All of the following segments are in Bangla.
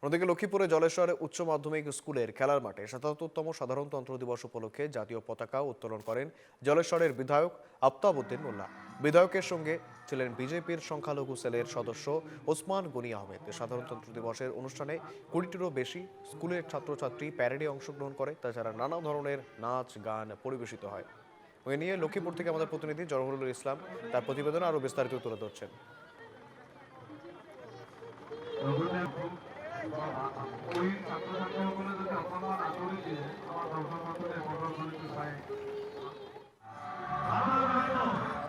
অন্যদিকে লক্ষ্মীপুরে জলেশ্বরে উচ্চ মাধ্যমিক স্কুলের খেলার মাঠে ৭৭তম সাধারণতন্ত্র দিবস উপলক্ষে জাতীয় পতাকা উত্তোলন করেন জলেশ্বরের বিধায়ক আফতাবউদ্দিন মোল্লা। বিধায়কের সঙ্গে ছিলেন বিজেপির সংখ্যালঘু সেলের সদস্য ওসমান গনি আহমেদ। সাধারণতন্ত্র দিবসের অনুষ্ঠানে ২০টিরও বেশি স্কুলের ছাত্রছাত্রী প্যারেডে অংশগ্রহণ করে। তাছাড়া নানা ধরনের নাচ গান পরিবেশিত হয়। এ নিয়ে লক্ষ্মীপুর থেকে আমাদের প্রতিনিধি জওহরুল ইসলাম তার প্রতিবেদন আরও বিস্তারিত তুলে ধরছেন।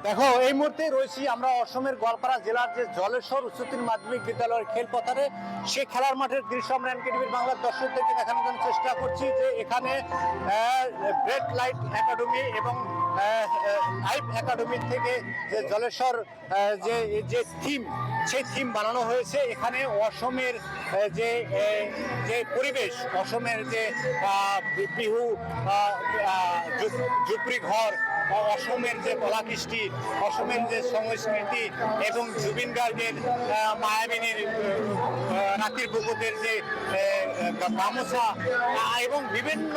দেখো, এই মুহূর্তে রয়েছি আমরা অসমের গোয়ালপাড়া জেলার যে জলেশ্বর উচ্চতর মাধ্যমিক বিদ্যালয়ের খেলপথারে। সে খেলার মাঠের দৃশ্য আমরা এনকেটিভির বাংলার দর্শকদেরকে দেখানোর জন্য চেষ্টা করছি যে এখানে ব্রেড লাইট একাডেমি এবং লাইফ একাডেমি থেকে যে জলেশ্বর যে থিম, সেই থিম বানানো হয়েছে। এখানে অসমের যে যে পরিবেশ, অসমের যে বিহু, ঝুপড়ি ঘর, অসমের যে কলাকৃষ্টি, অসমের যে সংস্কৃতি এবং জুবিন গার্গের মায়াবিনীর রাতির বুকুতের যে গামছা এবং বিভিন্ন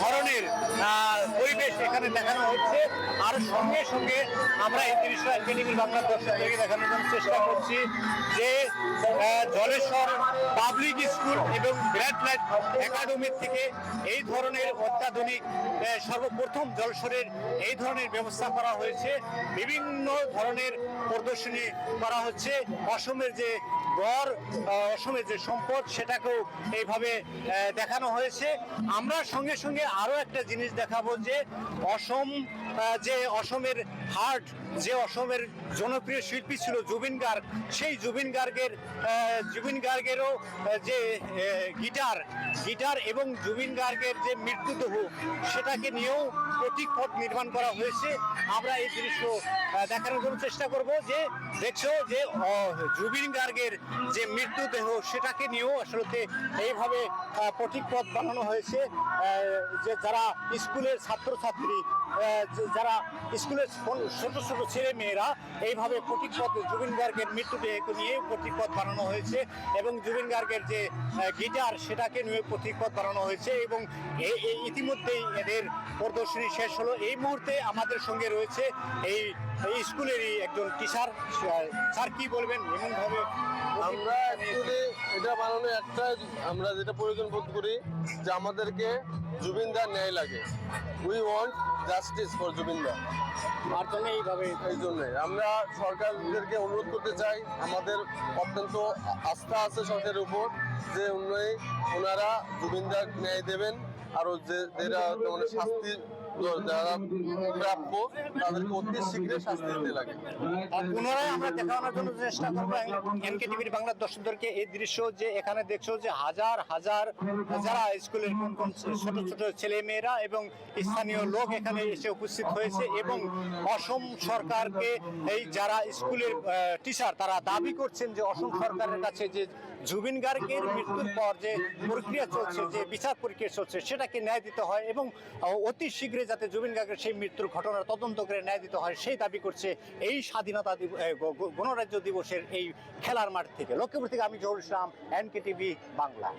ধরনের পরিবেশ এখানে দেখানো হচ্ছে। আর সঙ্গে সঙ্গে আমরা এই দৃশ্য এনকেটিভির বাংলার দর্শকদেরকে দেখানোর জন্য চেষ্টা করছি যে জলেশ্বর পাবলিক স্কুল এবং ব্রেড লাইট একাডেমি থেকে এই ধরনের অত্যাধুনিক সর্বপ্রথম জলেশ্বরের এই ধরনের ব্যবস্থা করা হয়েছে। বিভিন্ন ধরনের প্রদর্শনী করা হচ্ছে। অসমের যে গড়, অসমের যে সম্পদ, সেটাকেও এইভাবে দেখানো হয়েছে। আমরা সঙ্গে সঙ্গে আরো একটা জিনিস দেখাবো যে অসম, যে অসমের হার্ট, যে অসমের জনপ্রিয় শিল্পী ছিল জুবিন গার্গ, সেই জুবিন গার্গেরও যে গিটার এবং জুবিন গার্গের যে মৃত্যুদেহ, সেটাকে নিয়েও প্রতীক পথ নির্মাণ করা হয়েছে। আমরা এই দৃশ্য দেখানোর জন্য চেষ্টা করব যে দেখছো যে জুবিন গার্গের যে মৃত্যুদেহ, সেটাকে নিয়েও আসলে এইভাবে প্রতীক পথ বানানো হয়েছে। যে যারা স্কুলের ছাত্রছাত্রী, যারা স্কুলের ছোট ছোট ছেলে মেয়েরা, এইভাবে প্রতীক পথ জুবিন গার্গের মৃত্যুদেহকে নিয়ে প্রতীক পথ বানানো হয়েছে এবং জুবিন গার্গের যে গিটার, সেটাকে নিয়ে প্রতীক পথ বানানো হয়েছে। এবং ইতিমধ্যেই এদের প্রদর্শনী শেষ হলো। এই মুহূর্তে আমাদের সঙ্গে রয়েছে এই স্কুলেরই একজন টিচার। স্যার, কি বলবেন? এমনভাবে আমরা অ্যাকচুয়ালি এটা বানানো একটা, আমরা যেটা প্রয়োজন বোধ করি যে আমাদেরকে জুবিনদার ন্যায় লাগে। উই ওয়ান্ট জাস্টিস ফর জুবিনদা। তার জন্য এই জন্যে আমরা সরকারদেরকে অনুরোধ করতে চাই, আমাদের অত্যন্ত আস্থা আছে সরকারের উপর, যে ওনারা জুবিনদার ন্যায় দেবেন। আরও যারা মানে শাস্তি যারা প্রাপ্য, তাদেরকে অতি শীঘ্রই শাস্তি দিতে লাগে। পুনরায় আমরা দেখানোর জন্য চেষ্টা করবো এনকেটিভির বাংলার দর্শকদেরকে এই দৃশ্য, যে এখানে দেখছো যে হাজার হাজার যারা স্কুলের কোন কোন ছোট ছোট ছেলে মেয়েরা এবং স্থানীয় লোক এখানে এসে উপস্থিত হয়েছে। এবং অসম সরকারকে, এই যারা স্কুলের টিচার, তারা দাবি করছেন যে অসম সরকারের কাছে যে জুবিন গার্গের মৃত্যুর পর যে প্রক্রিয়া চলছে, যে বিচার প্রক্রিয়া চলছে, সেটাকে ন্যায় দিতে হয় এবং অতি শীঘ্রই যাতে জুবিন গার্গের সেই মৃত্যুর ঘটনার তদন্ত করে ন্যায় দিতে হয়, সেই দাবি করছে এই স্বাধীনতা গণরাজ্য দিবসের এই খেলার মাঠ থেকে। লক্ষ্মীপুর থেকে আমি জহুরুল ইসলাম, এনকেটিভি বাংলা।